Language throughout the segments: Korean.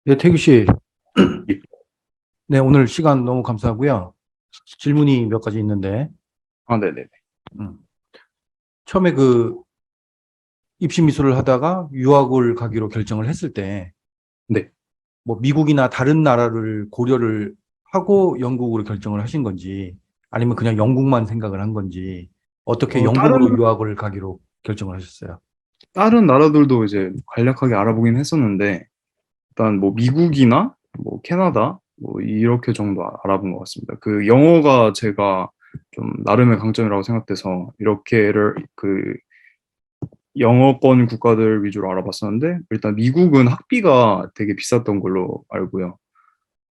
네, 태규 씨. 예. 네, 오늘 시간 너무 감사하고요. 질문이 몇 가지 있는데, 네네네. 음, 처음에 그 입시 미술을 하다가 유학을 가기로 결정을 했을 때, 네. 뭐 미국이나 다른 나라를 고려를 하고 영국으로 결정을 하신 건지, 아니면 그냥 영국만 생각을 한 건지, 어떻게 영국으로 다른, 유학을 가기로 결정을 하셨어요? 다른 나라들도 이제 간략하게 알아보긴 했었는데, 일단 뭐 미국이나 뭐 캐나다, 뭐 이렇게 정도 알아본 것 같습니다. 그 영어가 제가 좀 나름의 강점이라고 생각돼서, 이렇게를 영어권 국가들 위주로 알아봤었는데, 일단 미국은 학비가 되게 비쌌던 걸로 알고요.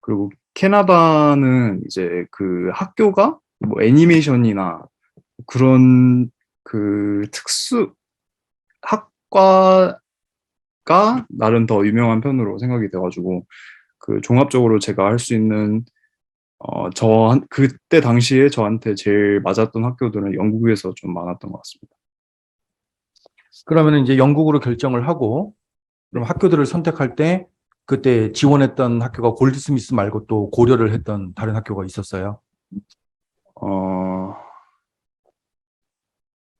그리고 캐나다는 이제 그 학교가 뭐 애니메이션이나 그런 특수 학과가 나름 더 유명한 편으로 생각이 돼가지고 그 종합적으로 제가 할 수 있는 그때 당시에 저한테 제일 맞았던 학교들은 영국에서 좀 많았던 것 같습니다. 그러면 이제 영국으로 결정을 하고, 그럼 네. 학교들을 선택할 때, 그때 지원했던 학교가 골드스미스 말고 또 고려를 했던 다른 학교가 있었어요? 어,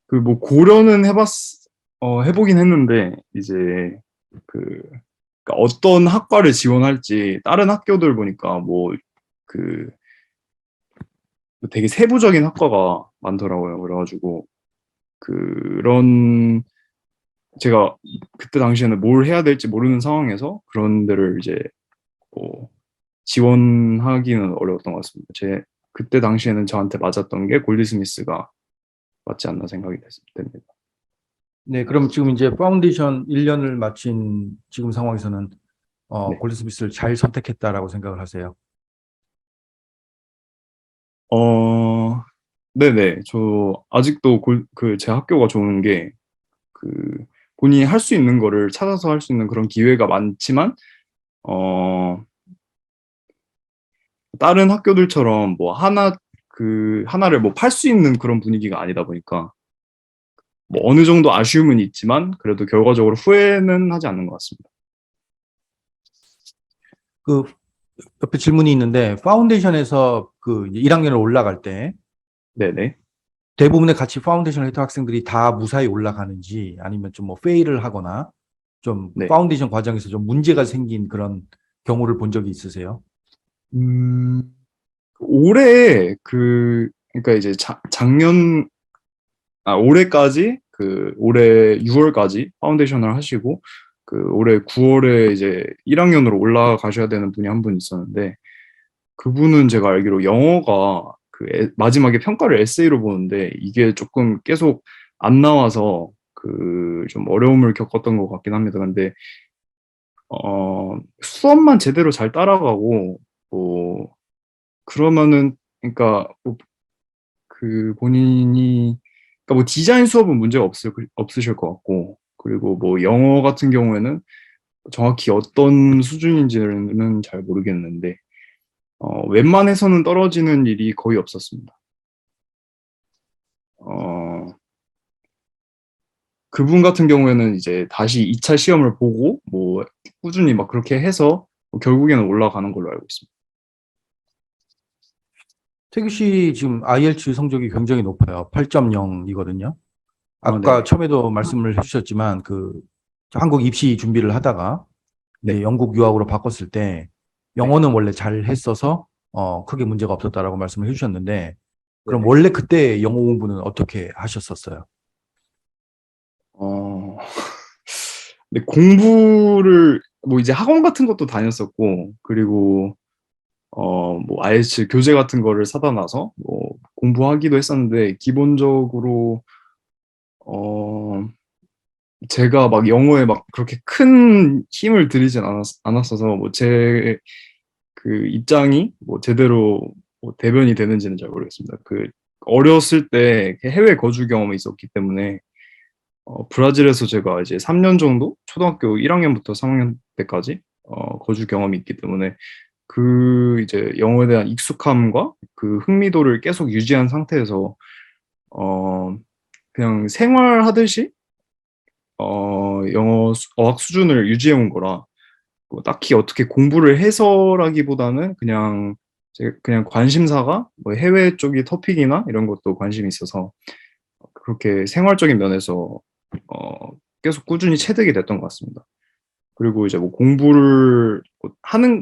그 뭐 고려는 해보긴 했는데 이제 그 그러니까 어떤 학과를 지원할지 다른 학교들 보니까 그 되게 세부적인 학과가 많더라고요. 그래가지고 그런 제가 그때 당시에는 뭘 해야 될지 모르는 상황에서 그런 데를 이제 뭐 지원하기는 어려웠던 것 같습니다. 그때 당시에는 저한테 맞았던 게 골드스미스가 맞지 않나 생각이 됩니다. 네, 그럼 지금 이제 파운데이션 1년을 마친 지금 상황에서는 네. 골드스미스를 잘 선택했다라고 생각을 하세요. 어, 네네. 저 아직도 제 학교가 좋은 게 그 본인이 할 수 있는 거를 찾아서 할 수 있는 그런 기회가 많지만 어, 다른 학교들처럼 뭐 하나를 뭐 팔 수 있는 그런 분위기가 아니다 보니까 뭐 어느 정도 아쉬움은 있지만 그래도 결과적으로 후회는 하지 않는 것 같습니다. 그 옆에 질문이 있는데 파운데이션에서 그 1학년을 올라갈 때 네네. 대부분의 같이 파운데이션을 했던 학생들이 다 무사히 올라가는지 아니면 좀 뭐 페일을 하거나 좀 네. 파운데이션 과정에서 좀 문제가 생긴 그런 경우를 본 적이 있으세요? 음, 올해 그러니까 이제 올해까지 올해 6월까지 파운데이션을 하시고 올해 9월에 이제 1학년으로 올라가셔야 되는 분이 한 분 있었는데 그분은 제가 알기로 영어가 마지막에 평가를 에세이로 보는데 이게 조금 계속 안 나와서 좀 어려움을 겪었던 것 같긴 합니다. 근데 수업만 제대로 잘 따라가고 뭐 그러면은 그러니까 본인이 그러니까 뭐 디자인 수업은 문제가 없으실 것 같고 그리고 뭐 영어 같은 경우에는 정확히 어떤 수준인지는 잘 모르겠는데 웬만해서는 떨어지는 일이 거의 없었습니다. 어, 그분 같은 경우에는 이제 다시 2차 시험을 보고 뭐 꾸준히 막 그렇게 해서 뭐 결국에는 올라가는 걸로 알고 있습니다. 태규 씨 지금 IELTS 성적이 굉장히 높아요. 8.0이거든요. 아까 네네. 처음에도 말씀을 해주셨지만 그 한국 입시 준비를 하다가 이제 네. 영국 유학으로 바꿨을 때 네. 영어는 원래 잘 했어서 크게 문제가 없었다라고 말씀을 해주셨는데 그럼 네네. 원래 그때 영어 공부는 어떻게 하셨었어요? 어, 근데 공부를 뭐 이제 학원 같은 것도 다녔었고 그리고 뭐 IELTS 교재 같은 거를 사다 놔서 뭐 공부하기도 했었는데 기본적으로 어 제가 막 영어에 막 그렇게 큰 힘을 들이진 않았어서 뭐 제 입장이 뭐 제대로 뭐 대변이 되는지는 잘 모르겠습니다. 어렸을 때 해외 거주 경험이 있었기 때문에 브라질에서 제가 이제 3년 정도 초등학교 1학년부터 3학년 때까지 거주 경험이 있기 때문에 이제 영어에 대한 익숙함과 그 흥미도를 계속 유지한 상태에서 어 그냥 생활하듯이 어학 수준을 유지해 온 거라 뭐 딱히 어떻게 공부를 해서라기보다는 그냥 그냥 관심사가 뭐 해외 쪽이 토픽이나 이런 것도 관심이 있어서 그렇게 생활적인 면에서 계속 꾸준히 체득이 됐던 것 같습니다. 그리고 이제 뭐 공부를 뭐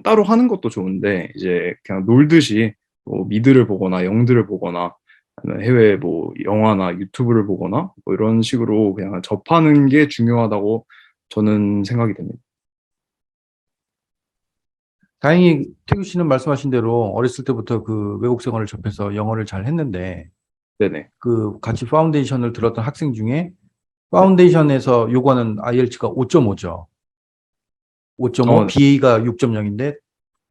따로 하는 것도 좋은데, 이제 그냥 놀듯이 뭐 미드를 보거나 영드를 보거나 아니면 해외 뭐 영화나 유튜브를 보거나 뭐 이런 식으로 그냥 접하는 게 중요하다고 저는 생각이 됩니다. 다행히 태규 씨는 말씀하신 대로 어렸을 때부터 그 외국 생활을 접해서 영어를 잘 했는데 네네. 그 같이 파운데이션을 들었던 학생 중에 네. 파운데이션에서 요구하는 IELTS가 5.5죠. 5.5, 어, BA가 6.0인데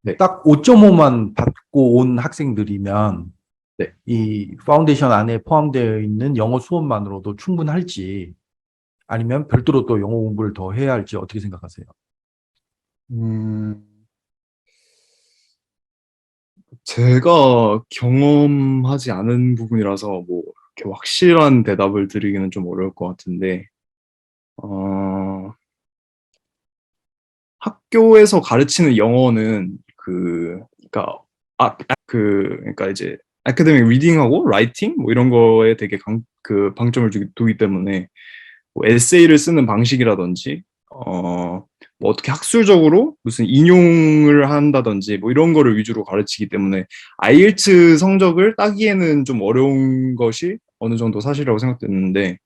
네. 딱 5.5만 받고 온 학생들이면 네. 이 파운데이션 안에 포함되어 있는 영어 수업만으로도 충분할지 아니면 별도로 또 영어 공부를 더 해야 할지 어떻게 생각하세요? 음, 제가 경험하지 않은 부분이라서 뭐 이렇게 확실한 대답을 드리기는 좀 어려울 것 같은데, 어, 학교에서 가르치는 영어는 그러니까 그러니까 이제 아카데믹 리딩하고 라이팅 뭐 이런 거에 되게 방점을 두기 때문에 뭐 에세이를 쓰는 방식이라든지 뭐 어떻게 학술적으로 무슨 인용을 한다든지 뭐 이런 거를 위주로 가르치기 때문에 IELTS 성적을 따기에는 좀 어려운 것이 어느 정도 사실이라고 생각됐는데,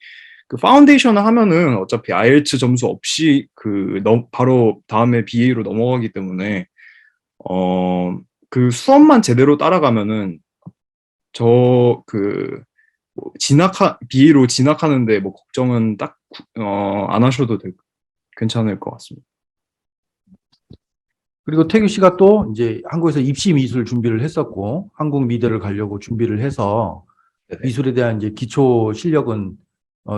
그 파운데이션을 하면은 어차피 IELTS 점수 없이 바로 다음에 BA로 넘어가기 때문에 어 그 수업만 제대로 따라가면은 뭐 BA로 진학하는데 뭐 걱정은 안 하셔도 괜찮을 것 같습니다. 그리고 태규 씨가 또 이제 한국에서 입시 미술 준비를 했었고 한국 미대를 가려고 준비를 해서 네네. 미술에 대한 이제 기초 실력은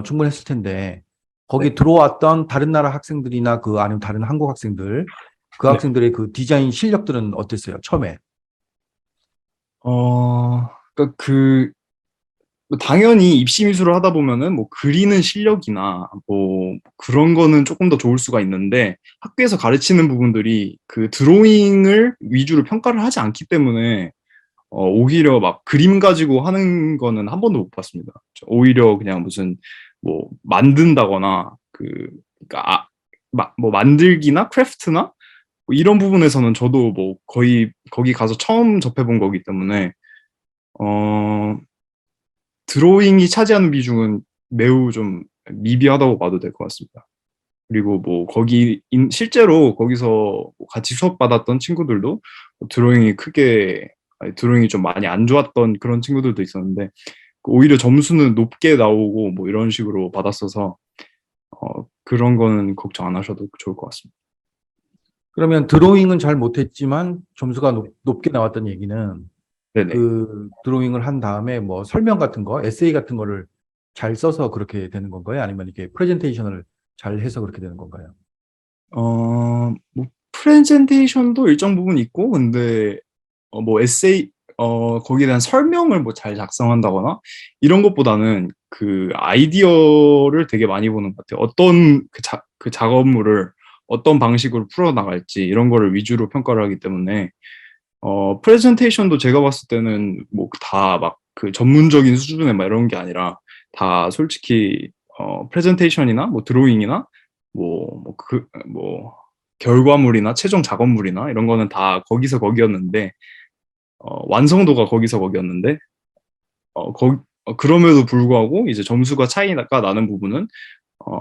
충분했을 텐데 네. 거기 들어왔던 다른 나라 학생들이나 그 아니면 다른 한국 학생들 그 네. 학생들의 그 디자인 실력들은 어땠어요? 처음에. 그러니까 뭐 당연히 입시 미술을 하다 보면은 뭐 그리는 실력이나 뭐 그런 거는 조금 더 좋을 수가 있는데, 학교에서 가르치는 부분들이 그 드로잉을 위주로 평가를 하지 않기 때문에 오히려 막 그림 가지고 하는 거는 한 번도 못 봤습니다. 오히려 그냥 무슨 뭐 만든다거나 그러니까 뭐 만들기나 크래프트나 뭐 이런 부분에서는 저도 뭐 거의 거기 가서 처음 접해본 거기 때문에 어 드로잉이 차지하는 비중은 매우 좀 미비하다고 봐도 될 것 같습니다. 그리고 뭐 실제로 거기서 뭐 같이 수업 받았던 친구들도 드로잉이 좀 많이 안 좋았던 그런 친구들도 있었는데, 오히려 점수는 높게 나오고 뭐 이런 식으로 받았어서 그런 거는 걱정 안 하셔도 좋을 것 같습니다. 그러면 드로잉은 잘 못했지만 점수가 높게 나왔던 얘기는 네네. 그 드로잉을 한 다음에 뭐 설명 같은 거, 에세이 같은 거를 잘 써서 그렇게 되는 건가요? 아니면 이렇게 프레젠테이션을 잘 해서 그렇게 되는 건가요? 뭐 프레젠테이션도 일정 부분 있고, 근데 뭐 에세이 거기에 대한 설명을 뭐 잘 작성한다거나 이런 것보다는 그 아이디어를 되게 많이 보는 것 같아요. 어떤 그 작업물을 어떤 방식으로 풀어나갈지 이런 거를 위주로 평가를 하기 때문에 프레젠테이션도 제가 봤을 때는 뭐 다 막 그 전문적인 수준의 막 이런 게 아니라 다 솔직히 프레젠테이션이나 뭐 드로잉이나 뭐 결과물이나 최종 작업물이나 이런 거는 다 거기서 거기였는데, 완성도가 거기서 거기였는데 그럼에도 불구하고 이제 점수가 차이가 나는 부분은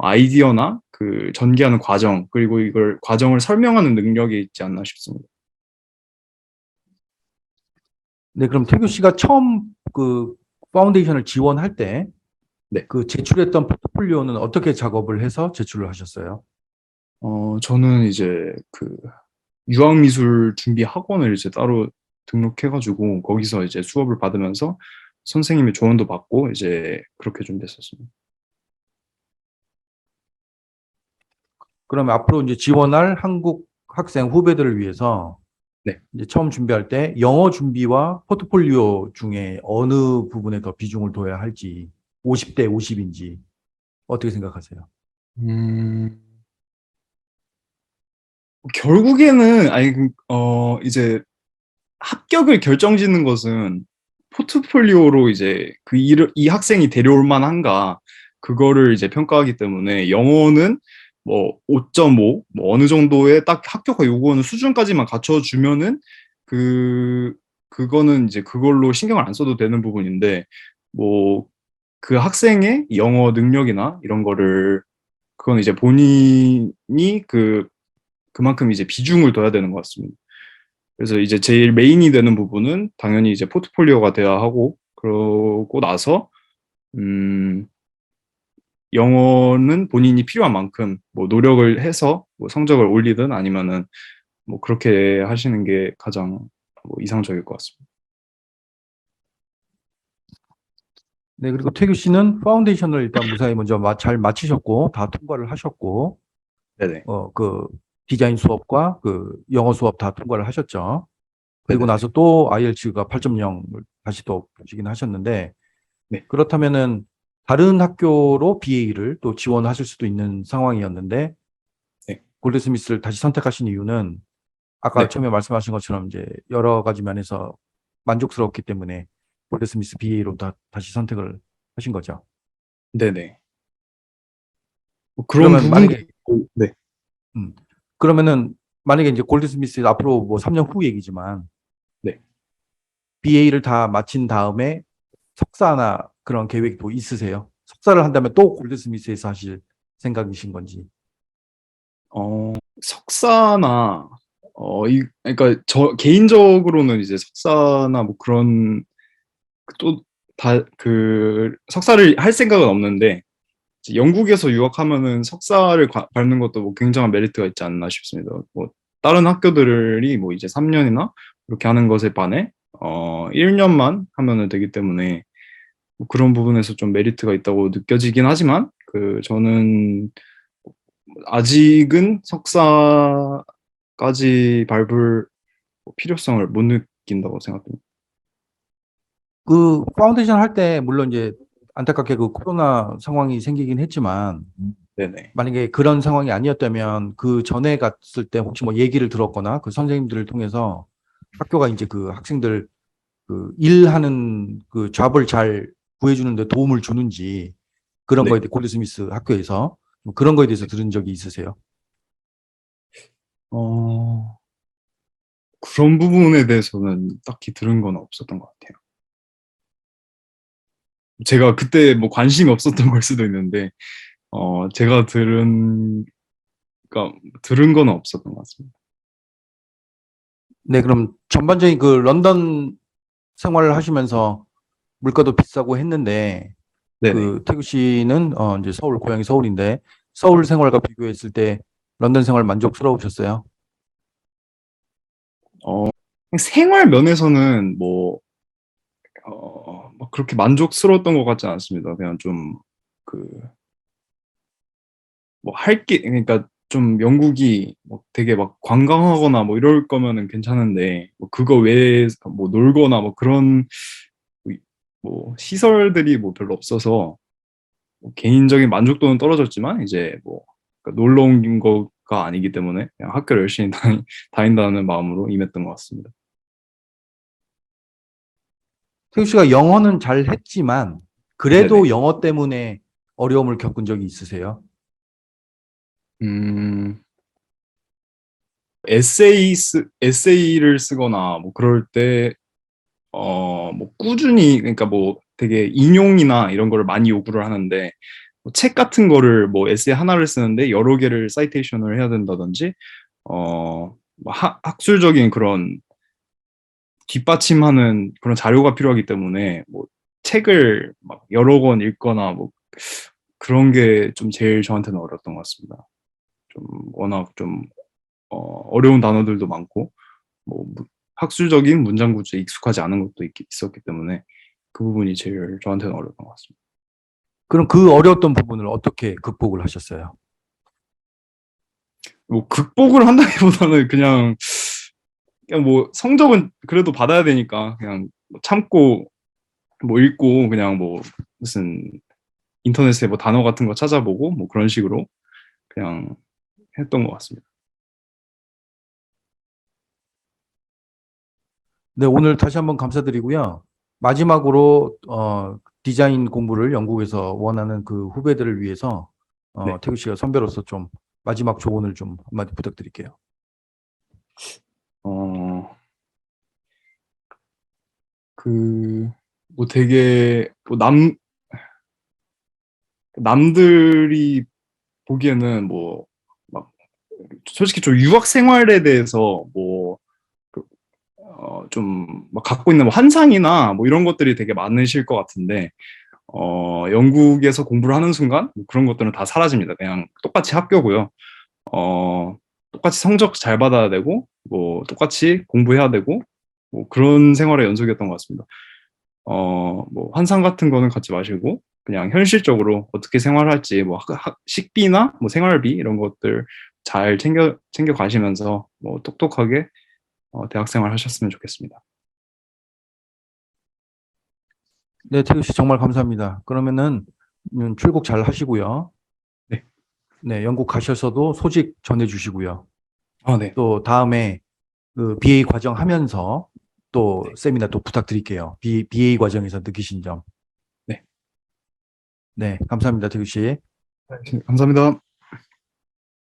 아이디어나 그 전개하는 과정, 그리고 이걸 과정을 설명하는 능력이 있지 않나 싶습니다. 네, 그럼 태규 씨가 처음 그 파운데이션을 지원할 때 네. 그 제출했던 포트폴리오는 어떻게 작업을 해서 제출을 하셨어요? 저는 이제 그 유학미술 준비 학원을 이제 따로 등록해가지고 거기서 이제 수업을 받으면서 선생님의 조언도 받고 이제 그렇게 준비했었습니다. 그러면 앞으로 이제 지원할 한국 학생 후배들을 위해서 네. 이제 처음 준비할 때 영어 준비와 포트폴리오 중에 어느 부분에 더 비중을 둬야 할지 50대 50인지 어떻게 생각하세요? 음, 결국에는 아니 이제 합격을 결정짓는 것은 포트폴리오로 이제 이 학생이 데려올 만한가 그거를 이제 평가하기 때문에 영어는 뭐 5.5, 뭐 어느 정도의 딱 합격과 요구하는 수준까지만 갖춰주면은 그 그거는 이제 그걸로 신경을 안 써도 되는 부분인데 뭐 그 학생의 영어 능력이나 이런 거를 그건 이제 본인이 그만큼 이제 비중을 둬야 되는 것 같습니다. 그래서 이제 제일 메인이 되는 부분은 당연히 이제 포트폴리오가 돼야 하고, 그러고 나서, 음, 영어는 본인이 필요한 만큼 뭐 노력을 해서 뭐 성적을 올리든 아니면은 뭐 그렇게 하시는 게 가장 뭐 이상적일 것 같습니다. 네, 그리고 태규 씨는 파운데이션을 일단 무사히 먼저 잘 마치셨고, 다 통과를 하셨고, 네네. 그 디자인 수업과 그 영어 수업 다 통과를 하셨죠. 그리고 네네네. 나서 또 IELTS가 8.0을 다시 또 보시긴 하셨는데, 네. 그렇다면은 다른 학교로 BA를 또 지원하실 수도 있는 상황이었는데, 네. 골드스미스를 다시 선택하신 이유는 아까 네. 처음에 말씀하신 것처럼 이제 여러 가지 면에서 만족스럽기 때문에 골드스미스 BA로 다시 선택을 하신 거죠. 네네. 뭐 그런 그러면 부분도 만약에 있고, 네. 음, 그러면은 만약에 이제 골드스미스 앞으로 뭐 3년 후 얘기지만 네. BA를 다 마친 다음에 석사나 그런 계획도 있으세요? 석사를 한다면 또 골드스미스에서 하실 생각이신 건지. 석사나, 그러니까 저 개인적으로는 이제 석사나 뭐 그런 또 석사를 할 생각은 없는데 이제 영국에서 유학하면은 석사를 밟는 것도 뭐 굉장한 메리트가 있지 않나 싶습니다. 뭐 다른 학교들이 뭐 이제 3년이나 그렇게 하는 것에 반해 1년만 하면은 되기 때문에 뭐 그런 부분에서 좀 메리트가 있다고 느껴지긴 하지만 저는 아직은 석사까지 밟을 필요성을 못 느낀다고 생각합니다. 그 파운데이션 할 때 물론 이제 안타깝게 그 코로나 상황이 생기긴 했지만 네네. 만약에 그런 상황이 아니었다면 그 전에 갔을 때 혹시 뭐 얘기를 들었거나 그 선생님들을 통해서 학교가 이제 그 학생들 그 일하는 그 잡을 잘 구해주는데 도움을 주는지 그런 네. 거에 대해 골드스미스 학교에서 뭐 그런 거에 대해서 들은 적이 있으세요? 어, 그런 부분에 대해서는 딱히 들은 건 없었던 것 같아요. 제가 그때 뭐 관심이 없었던 걸 수도 있는데, 제가 그러니까 들은 건 없었던 것 같습니다. 네, 그럼 전반적인 그 런던 생활을 하시면서 물가도 비싸고 했는데 네네. 그 태구 씨는 이제 서울 고향이 서울인데 서울 생활과 비교했을 때 런던 생활 만족스러우셨어요? 어, 생활 면에서는 뭐 그렇게 만족스러웠던 것 같지 않습니다. 그냥 좀, 그, 뭐 그러니까 좀 영국이 뭐 되게 막 관광하거나 뭐 이럴 거면은 괜찮은데, 뭐 그거 외에 뭐 놀거나 뭐 그런 뭐 시설들이 뭐 별로 없어서 뭐 개인적인 만족도는 떨어졌지만 이제 뭐 그러니까 놀러 온 거가 아니기 때문에 그냥 학교를 열심히 다닌다는 마음으로 임했던 것 같습니다. 태구 씨가 영어는 잘 했지만 네네. 그래도 영어 때문에 어려움을 겪은 적이 있으세요? 음, 에세이를 쓰거나 뭐 그럴 때, 뭐 꾸준히, 그러니까 뭐 되게 인용이나 이런 거를 많이 요구를 하는데, 뭐책 같은 거를 뭐 에세이 하나를 쓰는데 여러 개를 사이테이션을 해야 된다든지, 뭐 학술적인 그런 뒷받침하는 그런 자료가 필요하기 때문에 뭐 책을 막 여러 권 읽거나 뭐 그런 게 좀 제일 저한테는 어려웠던 것 같습니다. 좀 워낙 좀 어려운 단어들도 많고 뭐 학술적인 문장 구조에 익숙하지 않은 것도 있었기 때문에 그 부분이 제일 저한테는 어려웠던 것 같습니다. 그럼 그 어려웠던 부분을 어떻게 극복을 하셨어요? 뭐 극복을 한다기보다는 그냥 뭐 성적은 그래도 받아야 되니까 그냥 뭐 참고 뭐 읽고 그냥 뭐 무슨 인터넷에 뭐 단어 같은 거 찾아보고 뭐 그런 식으로 그냥 했던 것 같습니다. 네, 오늘 다시 한번 감사드리고요. 마지막으로 디자인 공부를 영국에서 원하는 그 후배들을 위해서 네. 태규 씨가 선배로서 좀 마지막 조언을 좀 한마디 부탁드릴게요. 어, 뭐 되게, 남들이 보기에는 막, 솔직히 좀 유학 생활에 대해서 좀, 막 갖고 있는 뭐 환상이나 뭐 이런 것들이 되게 많으실 것 같은데, 영국에서 공부를 하는 순간 뭐 그런 것들은 다 사라집니다. 그냥 똑같이 학교고요. 똑같이 성적 잘 받아야 되고, 뭐 똑같이 공부해야 되고, 뭐 그런 생활의 연속이었던 것 같습니다. 뭐 환상 같은 거는 갖지 마시고, 그냥 현실적으로 어떻게 생활할지, 뭐 식비나 뭐 생활비 이런 것들 잘 챙겨 가시면서 뭐 똑똑하게 대학 생활 하셨으면 좋겠습니다. 네, 태규 씨 정말 감사합니다. 그러면은 출국 잘 하시고요. 네. 네, 영국 가셔서도 소식 전해주시고요. 아, 네. 또 다음에 그 BA 과정 하면서 또 네. 세미나 또 부탁드릴게요. BA 과정에서 느끼신 점. 네. 네, 감사합니다, 태규 씨. 감사합니다.